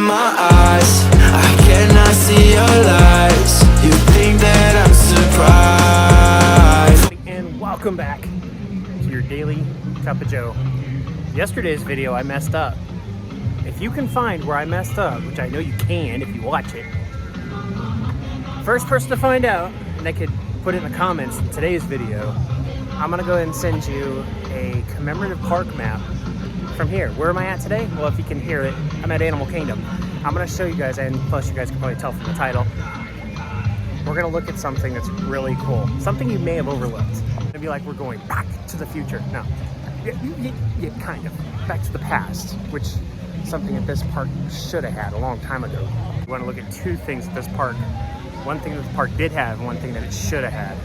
my eyes, I cannot see your lies. You think that I'm surprised. And welcome back to your daily cup of joe. Yesterday's video I messed up. If you can find where I messed up, which I know you can if you watch it, first person to find out, and they could put it in the comments in today's video, I'm gonna go ahead and send you a commemorative park map from here. Where am I at today? Well, if you can hear it, I'm at Animal Kingdom. I'm gonna show you guys, and plus you guys can probably tell from the title, we're gonna look at something that's really cool. Something you may have overlooked. It's gonna be like we're going back to the future. No, yeah, kind of. Back to the past, which is something that this park should have had a long time ago. We wanna look at two things at this park. One thing that the park did have, and one thing that it should have had.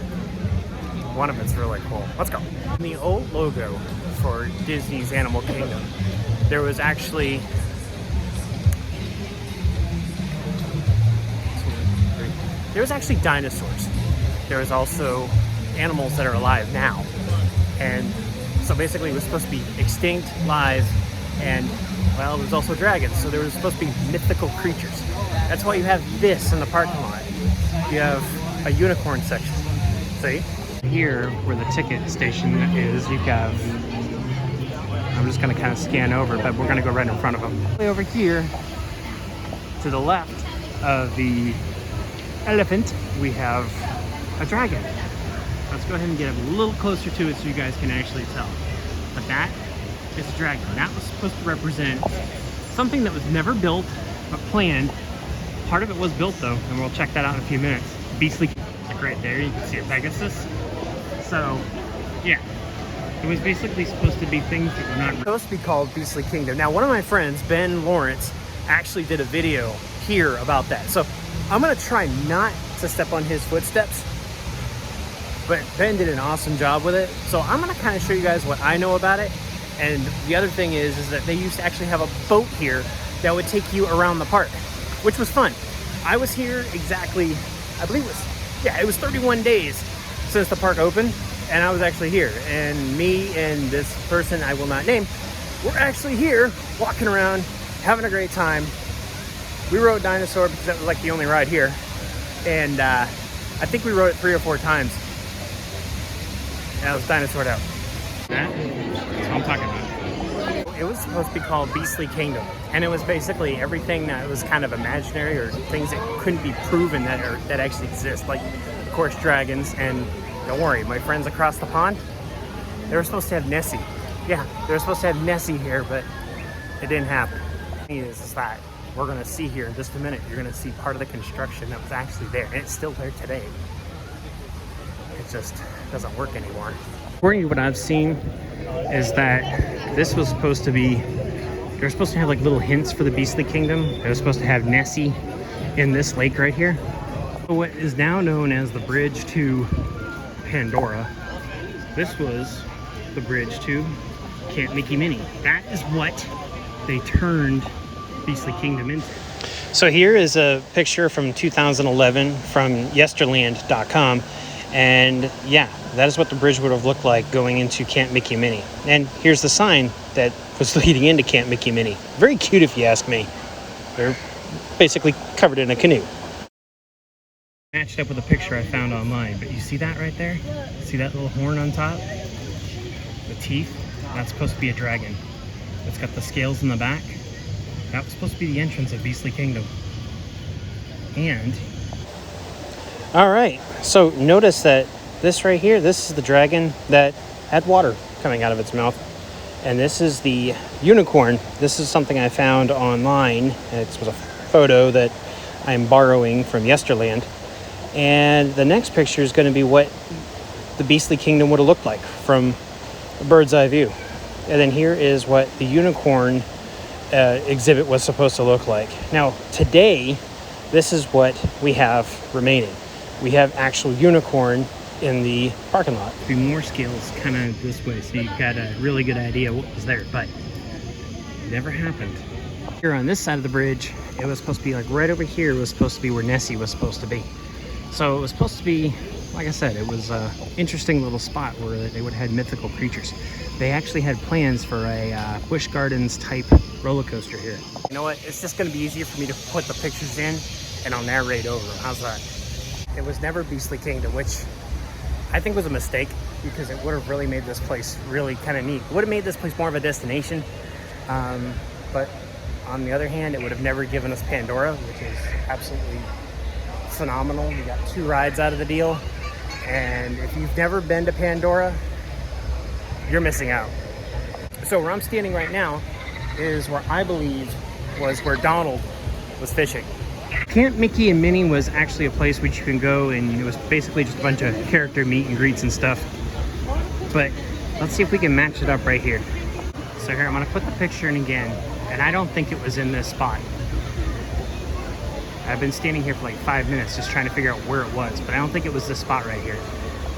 One of it's really cool. Let's go. In the old logo for Disney's Animal Kingdom, there was actually dinosaurs. There was also animals that are alive now. And so basically it was supposed to be extinct, live, and well, there was also dragons. So there was supposed to be mythical creatures. That's why you have this in the parking lot. You have a unicorn section. See? Here, where the ticket station is, you have, I'm just gonna kind of scan over, but we're gonna go right in front of them. Way over here, to the left of the elephant, we have a dragon. Let's go ahead and get a little closer to it so you guys can actually tell. But that is a dragon. That was supposed to represent something that was never built, but planned. Part of it was built though, and we'll check that out in a few minutes. Beastly, like right there, you can see a Pegasus. So, yeah, it was basically supposed to be things that were not supposed to be called Beastly Kingdom. Now, one of my friends, Ben Lawrence, actually did a video here about that. So, I'm gonna try not to step on his footsteps, but Ben did an awesome job with it. So, I'm gonna kind of show you guys what I know about it. And the other thing is that they used to actually have a boat here that would take you around the park, which was fun. I was here exactly, I believe it was 31 days since the park opened, and I was actually here. And me and this person I will not name, we're actually here, walking around, having a great time. We rode Dinosaur because that was like the only ride here. And I think we rode it 3 or 4 times. And I was Dinosaured out. That's what I'm talking about. It was supposed to be called Beastly Kingdom, and it was basically everything that was kind of imaginary or things that couldn't be proven that actually exist. Like, of course, dragons, and don't worry, my friends across the pond, they were supposed to have Nessie. Yeah, they were supposed to have Nessie here, but it didn't happen. The thing is that we're gonna see here in just a minute, you're gonna see part of the construction that was actually there, and it's still there today. It just doesn't work anymore. According to what I've seen, is that this was supposed to be, they were supposed to have like little hints for the Beastly Kingdom. They were supposed to have Nessie in this lake right here. What is now known as the bridge to Pandora, this was the bridge to Camp Mickey Minnie. That is what they turned Beastly Kingdom into. So here is a picture from 2011 from Yesterland.com. And yeah, that is what the bridge would have looked like going into Camp Mickey Minnie. And here's the sign that was leading into Camp Mickey Minnie. Very cute if you ask me. They're basically covered in a canoe. Matched up with a picture I found online, but you see that right there? See that little horn on top? The teeth? That's supposed to be a dragon. It's got the scales in the back. That was supposed to be the entrance of Beastly Kingdom. And all right, so notice that this right here, this is the dragon that had water coming out of its mouth. And this is the unicorn. This is something I found online. It was a photo that I'm borrowing from Yesterland. And the next picture is going to be what the Beastly Kingdom would have looked like from a bird's eye view. And then here is what the unicorn exhibit was supposed to look like. Now, today, this is what we have remaining. We have actual unicorn in the parking lot. Be more scales kind of this way, so you got a really good idea what was there, but it never happened. Here on this side of the bridge, it was supposed to be like right over here was supposed to be where Nessie was supposed to be. So it was supposed to be like I said, it was an interesting little spot where they would have had mythical creatures. They actually had plans for a Busch Gardens type roller coaster here. You know what? It's just going to be easier for me to put the pictures in and I'll narrate over them. How's that? It was never Beastly Kingdom, which I think was a mistake because it would have really made this place really kind of neat. It would have made this place more of a destination. But on the other hand, it would have never given us Pandora, which is absolutely phenomenal. We got 2 rides out of the deal. And if you've never been to Pandora, you're missing out. So where I'm standing right now is where I believe was where Donald was fishing. Camp Mickey and Minnie was actually a place which you can go, and it was basically just a bunch of character meet and greets and stuff. But let's see if we can match it up right here. So here, I'm gonna put the picture in again, and I don't think it was in this spot. I've been standing here for like 5 minutes just trying to figure out where it was, but I don't think it was this spot right here.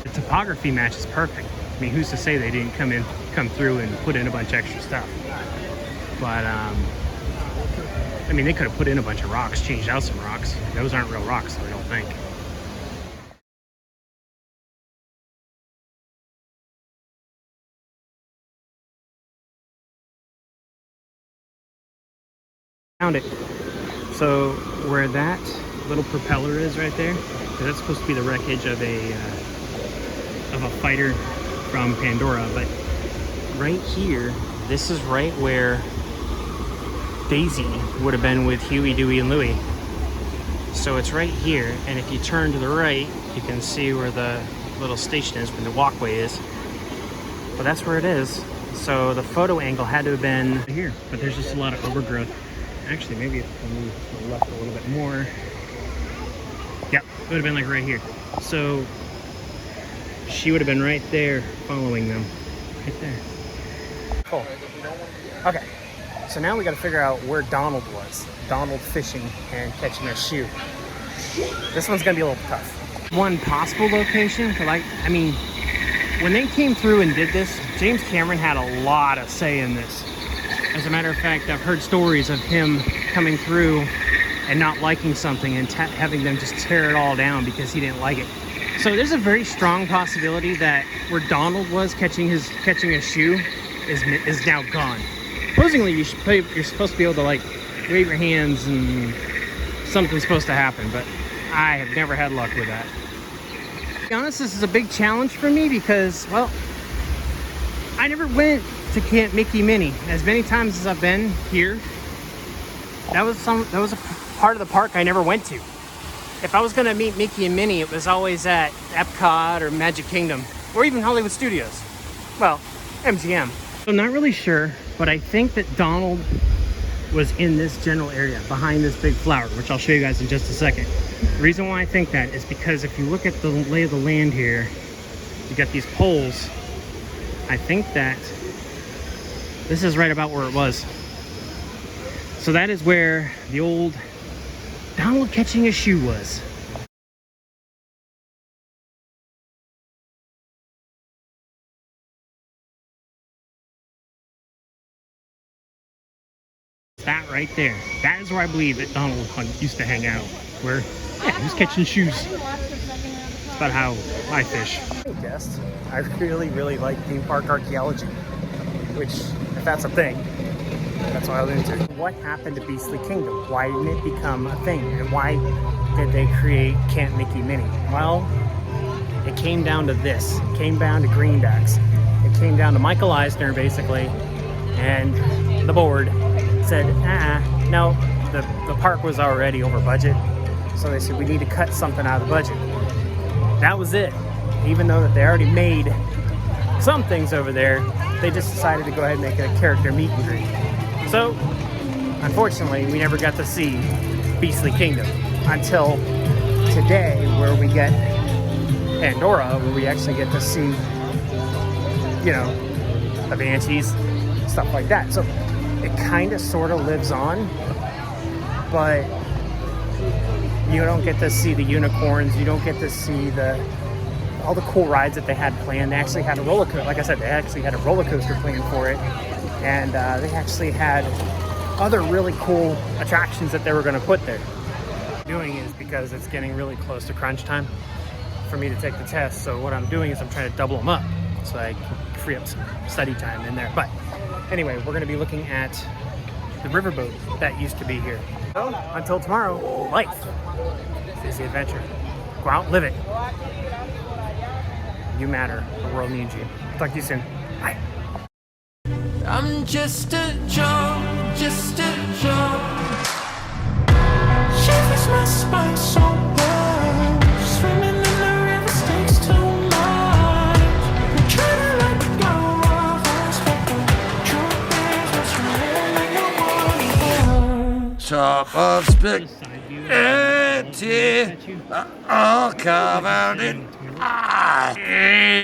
The topography match is perfect. I mean, who's to say they didn't come through and put in a bunch of extra stuff? But I mean, they could have put in a bunch of rocks, changed out some rocks. Those aren't real rocks, I don't think. Found it. So where that little propeller is right there, because that's supposed to be the wreckage of a fighter from Pandora, but right here, this is right where Daisy would have been with Huey, Dewey, and Louie. So it's right here, and if you turn to the right, you can see where the little station is, where the walkway is. But that's where it is. So the photo angle had to have been here, but there's just a lot of overgrowth. Actually, maybe if I move to the left a little bit more. Yep, it would have been like right here. So she would have been right there following them. Right there. Cool. Okay, so now we got to figure out where Donald was. Donald fishing and catching a shoe. This one's going to be a little tough. One possible location, for like, I mean, when they came through and did this, James Cameron had a lot of say in this. As a matter of fact, I've heard stories of him coming through and not liking something and having them just tear it all down because he didn't like it. So there's a very strong possibility that where Donald was catching a shoe is now gone. Supposedly you're supposed to be able to like wave your hands and something's supposed to happen, but I have never had luck with that. To be honest, this is a big challenge for me because, well, I never went to Camp Mickey Minnie. As many times as I've been here, that was a part of the park I never went to. If I was gonna meet Mickey and Minnie, it was always at Epcot or Magic Kingdom, or even Hollywood Studios. Well, MGM. I'm not really sure, but I think that Donald was in this general area behind this big flower, which I'll show you guys in just a second. The reason why I think that is because if you look at the lay of the land here, you got these poles. I think that this is right about where it was. So that is where the old Donald catching a shoe was. That right there. That is where I believe that Donald used to hang out. Where, yeah, he was catching shoes. That's about how I fish. Hey, guest. I really, really like theme park archaeology, which, if that's a thing, that's what I was into. What happened to Beastly Kingdom? Why didn't it become a thing? And why did they create Camp Mickey Minnie? Well, it came down to this. It came down to greenbacks. It came down to Michael Eisner, basically, and the board said, no, the park was already over budget. So they said, we need to cut something out of the budget. That was it. Even though that they already made some things over there, they just decided to go ahead and make it a character meet and greet. So, unfortunately, we never got to see Beastly Kingdom until today, where we get Pandora, where we actually get to see, you know, the banshees, stuff like that. So, it kind of sort of lives on, but you don't get to see the unicorns, you don't get to see all the cool rides that they had planned. They actually had a roller coaster, like I said, they actually had a roller coaster planned for it, and they actually had other really cool attractions that they were going to put there. What I'm doing is because it's getting really close to crunch time, for me to take the test. So what I'm doing is I'm trying to double them up so I can free up some study time in there. But anyway, we're going to be looking at the riverboat that used to be here. So until tomorrow, life is the adventure. Go out and live it. You matter. The world needs you. Talk to you soon. Bye. I'm just a joke, just a joke. Shivers my spine so bad. Swimming in the river stinks too much. I'm trying to let go of us, but the truth is what's really going on. Top of spaghetti, all covered in ice.